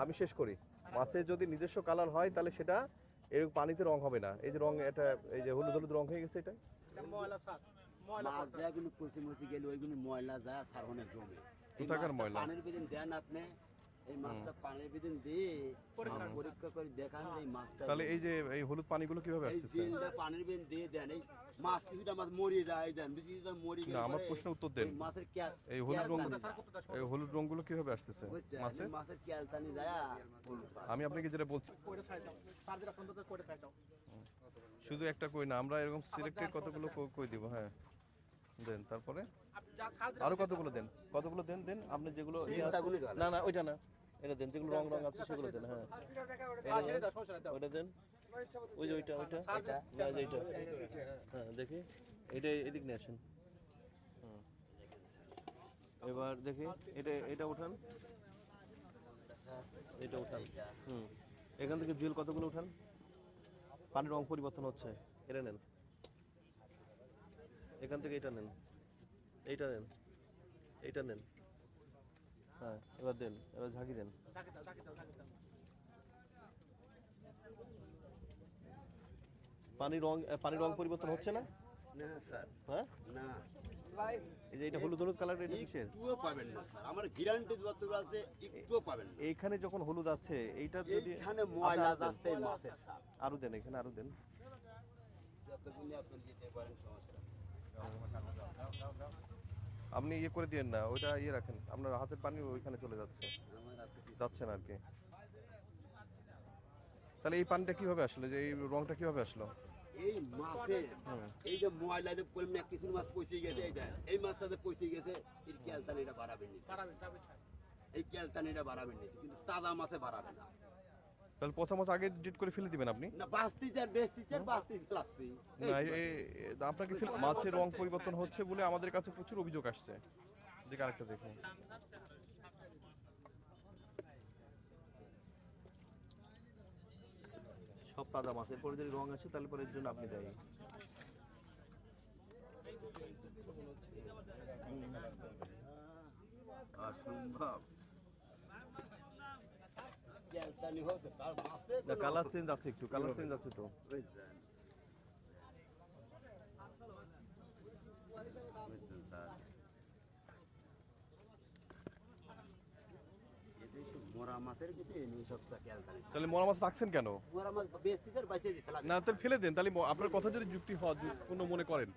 আমি শেষ করি। মাছের যদি নিজস্ব কালার হয় তাহলে সেটা এরকম পানিতে রং হবে না। এই যে রং, এটা এই যে হলুদ হলুদ রং হয়ে গেছে, এটা মাছ দেয়া কিন্তু পচি মচি গেলে ওইগুলো ময়লা যায় সারনে জমে। কোথাকার ময়লা? পানির ভিতরে দেন আপনি, এই মাছটা পানির ভিতরে দিয়ে পরীক্ষা করে দেখান যে এই মাছটা। তাহলে এই যে এই হলুদ পানিগুলো কিভাবে এই আসতেছে? জিনটা পানির ভিতরে দিয়ে দেন, এই মাছ কিছুটা মাছ মরিয়ে যায় দেন, কিছুটা মরে গেলে না, আমার প্রশ্ন উত্তর দেন। মাছের এই হলুদ রংগুলো কিভাবে আসতেছে মাছে? মাছের ক্যালটানি যায় হলুদ। আমি আপনাকে যেটা বলছি, শুধু একটা কই না, আমরা এরকম সিলেক্টেড কতগুলো কই দিব। হ্যাঁ দেন, তারপরে আরো কতগুলো দেন, কতগুলো দেন দেন আপনি যেগুলো না না ওইটা না, এটা দেন যেগুলো রং রং আছে সেগুলো দেন। হ্যাঁ ওইটা দেন, ওই যে ওইটা ওইটা না এইটা। হ্যাঁ দেখি এটা, এদিক নিয়ে আসেন। এবার দেখি এটা, এটা উঠান, এটা উঠান। এখান থেকে জিল কতগুলো উঠান, পানির রং পরিবর্তন হচ্ছে, এটা নেন। এখান থেকে এটা নেন, এইটা নেন, এইটা নেন। হ্যাঁ এবার দেন, এবার ঝাঁকি দেন। পানির রং পরিবর্তন হচ্ছে না? না স্যার, হ্যাঁ না এই যে এটা হলুদ হলুদ কালার, এটা কিসের? একটুও পাবেন না স্যার, আমার গ্যারান্টি যতগুলো আছে একটুও পাবেন না। এইখানে যখন হলুদ আছে এইটা যদি এখানে ময়লা যাচ্ছে মাছের সাপ। আরো দেন, এখানে আরো দেন। যতগুলো আপনি দিতে পারেন সমস্যা। আপনি ইয়ে করে দিয়েন না, ওইটা ইয়ে রাখেন, আপনার হাতের পানি ওইখানে চলে যাচ্ছে, আমার হাতে যাচ্ছে না আর কি। তাহলে এই পানিটা কিভাবে আসলো, যে এই রংটা কিভাবে আসলো? এই মাছে এই যে ময়লা যে করলাম না, কিছু মাছ পচে গেছে, এই মাছটাতে পচে গেছে, এর ক্যালটানিটা বাড়াবেন নিচ্ছে, এই ক্যালটানিটা বাড়াবেন নিচ্ছে, কিন্তু তাজা মাছে বাড়াবে না। তাহলে পচা মাছ আগে ডিট করে ফেলে দিবেন আপনি? না বাঁচতেছে আর বেচতেছে আর বাঁচতেছে ফেলাচ্ছি। না আপনাকে মাছের রং পরিবর্তন হচ্ছে বলে আমাদের কাছে প্রচুর অভিযোগ আসছে। যে আরেকটা দেখুন, সব তাজা মাছ, এরপরে যদি রং আছে তাহলে পরে এর জন্য আপনি দায়ী। অসম্ভব ক্যালটানি হতে তার মাছে না কালার চেঞ্জ আছে, একটু কালার চেঞ্জ আছে তো। বুঝছেন বুঝছেন স্যার, এদের সব মরা মাছের কিন্তু এই সবটা ক্যালটানি। তাহলে মরা মাছ রাখছেন কেন? মরা মাছ বেচতেছে আর বাইচে ফেলা। না তাহলে ফেলে দেন, তাহলে আপনার কথা যদি যুক্তিপূর্ণ মনে করেন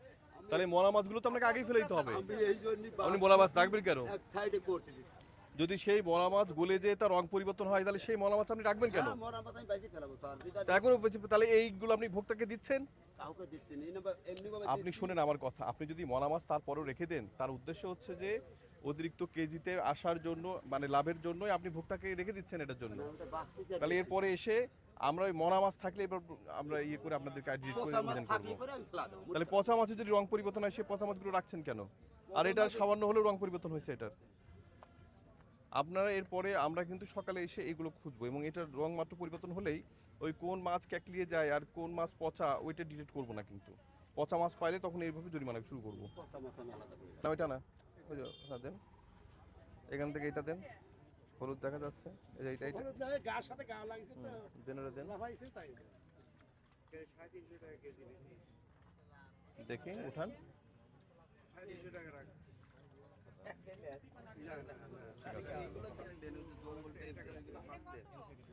তাহলে মরা মাছগুলো তো আপনাকে আগেই ফেলে দিতে হবে। আমি এই জন্যই আপনি মরা মাছ রাখবেন কেন? এক সাইডে করতে দিচ্ছি। যদি সেই মরা মাছ গলে যে তার রং পরিবর্তন হয় তাহলে সেই মরা মাছ আপনি রাখবেন কেন? মরা মাছ আমি বাইচে ফেলাবো স্যার, যেটা তা এখন তাহলে এইগুলো আপনি ভোক্তাকে দিচ্ছেন? কাউকে দিচ্ছি না, এই না এমনি ভাবে আপনি শুনেন আমার কথা, আপনি যদি মরা মাছ তারপরেও রেখে দেন তার উদ্দেশ্য হচ্ছে যে অতিরিক্ত কেজিতে আসার জন্য, মানে লাভের জন্যই আপনি ভোক্তাকে রেখে দিচ্ছেন এটার জন্য। বাঁচতেছে। তাহলে এরপরে এসে আমরা ওই মরা মাছ থাকলে এবার আমরা ইয়ে করে আপনাদেরকে ডিলিট করে নিবেদন করবো। তাহলে পচা মাছের যদি রং পরিবর্তন হয় সেই পচা মাছগুলো রাখছেন কেন? আর এটার সামান্য হলেও রং পরিবর্তন হয়েছে এটার। আপনারা এরপরে আমরা কিন্তু সকালে এসে এগুলো খুঁজবো এবং এটার রং মাত্র পরিবর্তন হলেই ওই কোন মাছ ক্যাকলিয়ে যায় আর কোন মাছ পচা ওইটা ডিলিট করবো না, কিন্তু পচা মাছ পাইলে তখন এইভাবে জরিমানা শুরু করবো। না ওইটা না, ওই যে হ্যাঁ দেন, এখান থেকে এটা দেন, হলুদ দেখা যাচ্ছে, এই যে এইটা দেন, ওটা দেন, দেখি উঠান।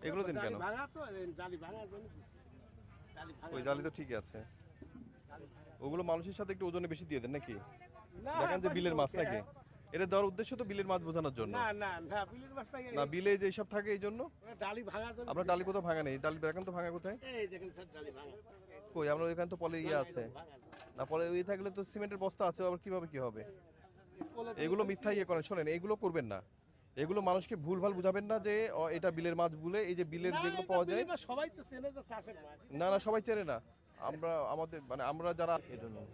এগুলো দিন কেন? ওই জালি তো ঠিকই আছে, ওগুলো মানুষের সাথে একটু ওজনে বেশি দিয়ে দেন নাকি? দেখেন যে বিলের মাছ নাকি? এটা দেওয়ার উদ্দেশ্য তো বিলের মাছ বোঝানোর জন্য না, বিলে যে সব থাকে এই জন্য। আপনার ডালি কোথাও ভাঙা নেই, ডালি দেখেন তো ভাঙা কোথায়? কই আমরা ওইখানে তো পলে ইয়ে আছে না, পলে ওই থাকলে তো সিমেন্টের বস্তা আছে, আবার কিভাবে কি হবে? এগুলো মিথ্যা ইয়ে করেন, শোনেন এগুলো করবেন না, এগুলো মানুষকে ভুলভাল বুঝাবেন না যে এটা বিলের মাছ বলে। এই যে বিলের যেগুলো পাওয়া যায় না না সবাই চেনে না, আমরা আমাদের মানে আমরা যারা এটা নেন,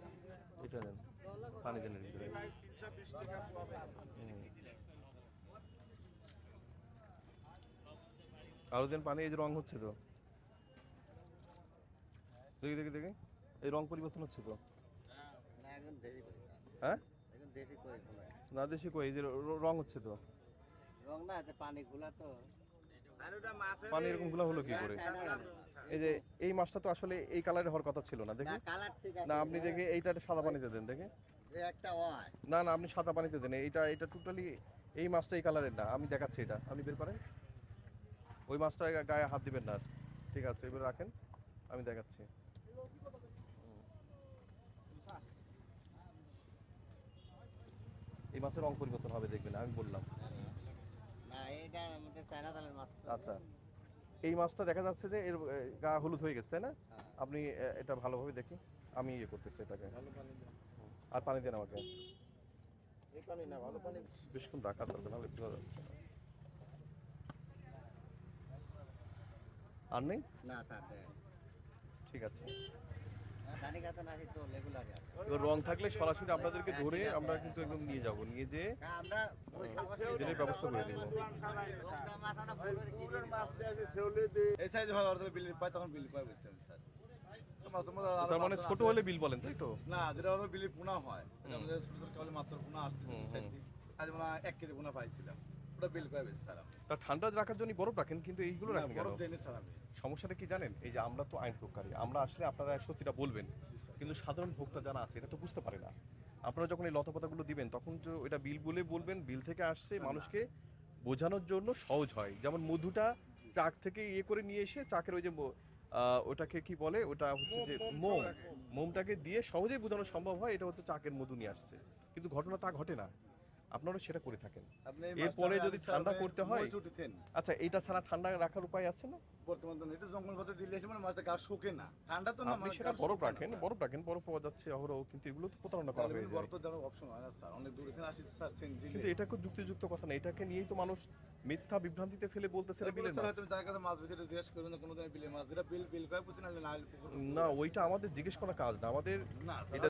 এটা নেন, পানি দেন ভিতরে। আরো দেন পানি, এই যে রং হচ্ছে তো, দেখি দেখি দেখি এই রং পরিবর্তন হচ্ছে তো। হ্যাঁ না দেশি কই, এই যে রং হচ্ছে তো, রং না পানি গুলা তো পানি এরকম গুলা হলো কি করে? এই যে এই মাছটা তো আসলে এই কালারের হওয়ার কথা ছিল না, দেখি। কালার ঠিক আছে না আপনি দেখে এইটা সাদা পানিতে দেন, দেখে। একটা হয় না না, আপনি সাদা পানিতে দেন, এটা টোটালি এই মাছটা এই কালারের না। আমি দেখাচ্ছি, এটা আপনি বের করেন। ওই মাছটা গায়ে হাত দিবেন না আর। ঠিক আছে, এবার রাখেন, আমি দেখাচ্ছি। এই মাছের রং পরিবর্তন হবে, দেখবেন, আমি বললাম। না এটা আমাদের চায়না তালের মাছ তো আচ্ছা, এই মাছটা দেখা যাচ্ছে যে এর গা হলুদ হয়ে গেছে, তাই না? হ্যাঁ। আপনি এটা ভালোভাবে দেখি, আমি ইয়ে করতেছি এটাকে। ভালো পানি দাও। আর পানি দেন আমাকে। এই পানি না ভালো পানি বেশক্ষণ রাখা চলবে, নাহলে বোঝা যাচ্ছে না। আর নেই? না স্যার দেন ঠিক আছে। ধানি কাটা নাকি তো রেগুলার এবার রং থাকলে সরাসরি আপনাদেরকে ধরে আমরা কিন্তু একদম নিয়ে যাব, নিয়ে যে আমরা ওই জেলের ব্যবস্থা করে দেবো। মাথাটা ফুলের কিনে মাছ এই সাইজ হয় অর্ধেক বিল পাই তখন বিল পাই বুঝছি আমি স্যার মাছ তার মানে ছোট হলে বিল বলেন, তাই তো? না যেটা হলো বিলি পোনা হয় এটা আমাদের ছোট ছোট কালে মাত্র পোনা আসতেছে সাইড থেকে আজ মানে 1 কেজি পোনা পাইছিলাম ওটা বিল পাই বেশ স্যার আমি তা ঠান্ডা রাখার জন্য বরফ রাখেন, কিন্তু এইগুলো রাখেন কেন? বরফ দেয়নি স্যার আমি সমস্যাটা কি জানেন? এই যে আমরা তো আইন প্রকারী, আমরা আসলে আপনারা সত্যিটা বলবেন, কিন্তু সাধারণ ভোক্তা যারা আছে এটা তো বুঝতে পারে না। আপনারা যখন এই লতাপাতাগুলো দিবেন তখন তো এটা বিল বলে বলবেন, বিল থেকে আসছে, মানুষকে বোঝানোর জন্য সহজ হয়। যেমন মধুটা চাক থেকে ইয়ে করে নিয়ে এসে চাকের ওই যে ওটাকে কি বলে, ওটা হচ্ছে যে মোমটাকে দিয়ে সহজেই বোঝানো সম্ভব হয় এটা হচ্ছে চাকের মধু নিয়ে আসছে, কিন্তু ঘটনা তা ঘটে না। আপনারা সেটা করে থাকেন। আপনি এরপরে যদি ঠান্ডা করতে হয়, উঠেছেন আচ্ছা এটা ছাড়া ঠান্ডা রাখার উপায় আছে না? বর্তমান তো এটা জঙ্গল পথে দিলে এসে মানে মাছটা গা শুকে না ঠান্ডা তো না আপনি সেটা বরফ রাখেন, বরফ পাওয়া যাচ্ছে অহরহ, কিন্তু এগুলো তো প্রতারণা করা হয়ে যায়। বরফ তো দেওয়ার অপশন হয় না স্যার অনেক দূরে থেকে আসি স্যার সেনজিলে কিন্তু এটা খুব যুক্তিযুক্ত কথা না, এটাকে নিয়েই তো মানুষ মিথ্যা বিভ্রান্তিতে ফেলে বলতেছে এটা বিলের মাছ। তুমি যার কাছে মাছ বেশি জিজ্ঞেস করবেন না কোনোদিন বিলে মাছ যেটা বিল বিল পাই বুঝছেন না না, ওইটা আমাদের জিজ্ঞেস করার কাজ না, আমাদের না এটা